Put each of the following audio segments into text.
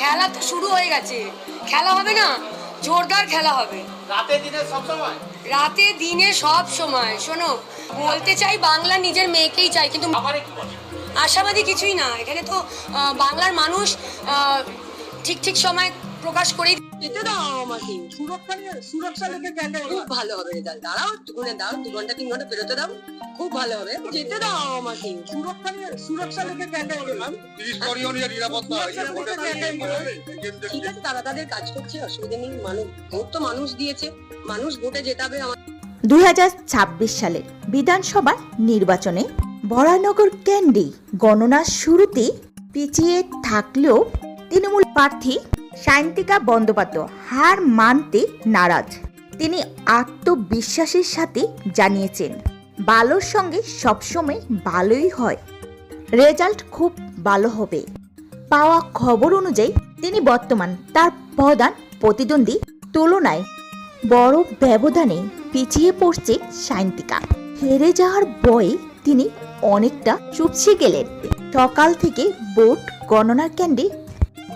খেলা তো শুরু হয়ে গেছে, খেলা হবে না, জোরদার খেলা হবে। রাতে দিনে সব সময় শোনো, বলতে চাই বাংলা নিজের মেয়েকেই চাই, কিন্তু আশাবাদী কিছুই না। এখানে তো বাংলার মানুষ ঠিক ঠিক সময় প্রকাশ করেই যেতে দাও আমাকে। সুরক্ষা লেগে গেলে খুব ভালো হবে রেজাল্ট। দাঁড়াও একটুখানি, দাও 2 ঘন্টা 3 ঘন্টা বেরোতে দাও, খুব ভালো হবে। যেতে দাও আমাকে। সুরক্ষা লেগে গেলে ঠিক আছে, তারা তাদের কাজ করছে, অসুবিধা নেই। মানুষ ভোট তো মানুষ দিয়েছে, মানুষ ভোটে জেতাবে। 2026 সালের বিধানসভা নির্বাচনে ভরানগর ক্যান্ডি গণনার শুরুতে পিছিয়ে থাকলেও তৃণমূল প্রার্থী সায়ন্তিকা বন্দ্যোপাধ্যায় হার মানতে নারাজ। তিনি আত্মবিশ্বাসের সাথে জানিয়েছেন, ভালোর সঙ্গে সবসময় ভালোই হয়, রেজাল্ট খুব ভালো হবে। পাওয়া খবর অনুযায়ী তিনি বর্তমান তার প্রধান প্রতিদ্বন্দ্বী তুলনায় বড় ব্যবধানে পিছিয়ে পড়ছে সায়ন্তিকা। হেরে যাওয়ার ভয়ে তিনি অনেকটা চুপসে গেলেন। সকাল থেকে ভোট গণনার কেন্দ্রে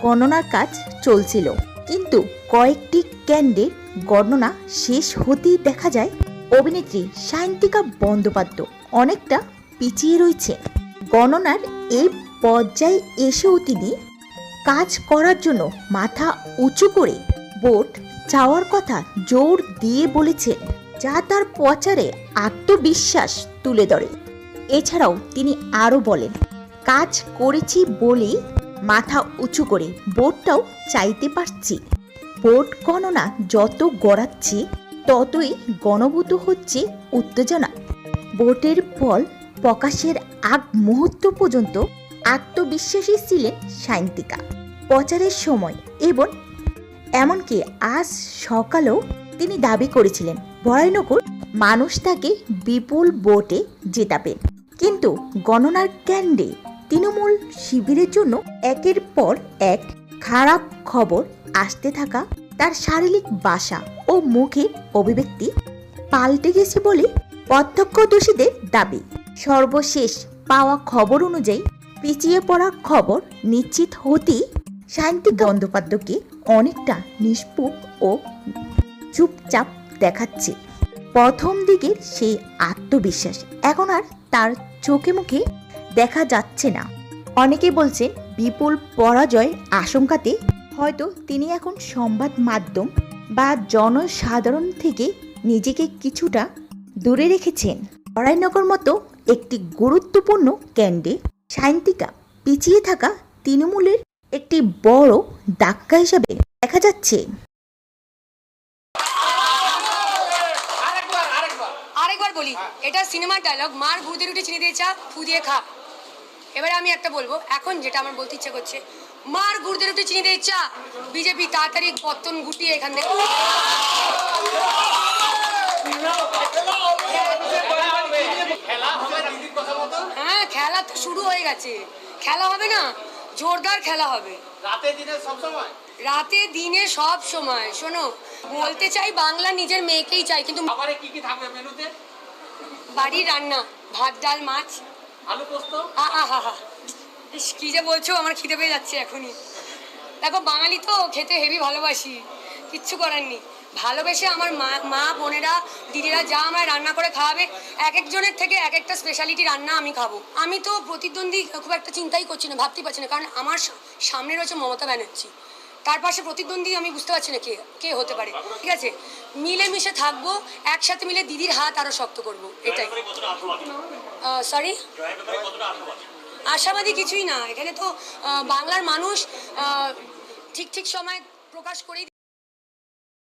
গণনার কাজ চলছিল, কিন্তু কয়েকটি কেন্দ্রের গণনা শেষ হতেই দেখা যায় অভিনেত্রী সায়ন্তিকা বন্দ্যোপাধ্যায় অনেকটা পিছিয়ে রয়েছে। গণনার এই পর্যায়ে এসেও তিনি কাজ করার জন্য মাথা উঁচু করে ভোট চাওয়ার কথা জোর দিয়ে বলেছেন, যা তার প্রচারে আত্মবিশ্বাস তুলে ধরে। এছাড়াও তিনি আরও বলেন, কাজ করেছি বলেই মাথা উঁচু করে ভোটটাও চাইতে পারছি। ভোট গণনা যত গড়াচ্ছে ততই গণভূত হচ্ছে উত্তেজনা। ভোটের ফল প্রকাশের আগ মুহূর্ত পর্যন্ত আত্মবিশ্বাসী ছিলেন সায়ন্তিকা প্রচারের সময়, এবং এমনকি আজ সকালেও তিনি দাবি করেছিলেন ভরানগর মানুষ তাকে বিপুল ভোটে জেতাবেন। কিন্তু গণনার কেন্দ্রে তৃণমূল শিবিরের জন্য একের পর এক খারাপ খবর আসতে থাকা তার শারীরিক ভাষা ও মুখের অভিব্যক্তি পাল্টে গেছে বলে প্রত্যক্ষদর্শীদের দাবি। সর্বশেষ পাওয়া খবর অনুযায়ী পিছিয়ে পড়ার খবর নিশ্চিত হতেই সায়ন্তিকা বন্দ্যোপাধ্যায়কে অনেকটা নিষ্পূপ ও চুপচাপ দেখাচ্ছে। প্রথম দিকের সেই আত্মবিশ্বাস এখন আর তার চোখে মুখে দেখা যাচ্ছে না। অনেকে বলছেন বিপুল পরাজয় আশঙ্কাতে হয়তো তিনি এখন সংবাদ মাধ্যম বা জনসাধারণ থেকে নিজেকে কিছুটা দূরে রেখেছেন। ভরানগর মতো একটি গুরুত্বপূর্ণ কেন্দ্রে সায়ন্তিকা পিছিয়ে থাকা তৃণমূলের একটি বড় ধাক্কা হিসাবে দেখা যাচ্ছে। আরেকবার বলি, এটা সিনেমার ডায়লগ, মার গুড়দের রুটি চিনি দিয়ে চা ফু দিয়ে খা। এবারে আমি একটা বলবো, এখন যেটা আমার বলতে ইচ্ছা করছে, মার গুড়দের রুটি চিনি দিয়ে চা, বিজেপি তাড়াতাড়ি পত্তন গুটিয়ে এখান থেকে। হ্যাঁ, খেলা তো শুরু হয়ে গেছে, খেলা হবে না, জোরদার খেলা হবে। রাতে দিনে সব সময় শোনো, বলতে চাই বাংলা নিজের মেয়েকেই চাই, কিন্তু বাড়ির রান্না, ভাত ডাল মাছ আলু পোস্ত, কি যে বলছো, আমার খিদে পেয়ে যাচ্ছে এখনই। দেখো, বাঙালি তো খেতে হেভি ভালোবাসি, কিচ্ছু করার নেই। ভালোবেসে আমার মা বোনেরা দিদিরা যা আমায় রান্না করে খাওয়াবে, এক একজনের থেকে এক একটা স্পেশালিটি রান্না আমি খাবো। আমি তো প্রতিদ্বন্দ্বী খুব একটা চিন্তাই করছি না, ভাবতেই পারছি না, কারণ আমার সামনে রয়েছে মমতা ব্যানার্জি, তার পাশে প্রতিদ্বন্দ্বী আমি বুঝতে পারছি না কে হতে পারে। ঠিক আছে, মিলেমিশে থাকবো, একসাথে মিলে দিদির হাত আরো শক্ত করবো, এটাই। সরি, আশাবাদী কিছুই না। এখানে তো বাংলার মানুষ ঠিক ঠিক সময় প্রকাশ করেই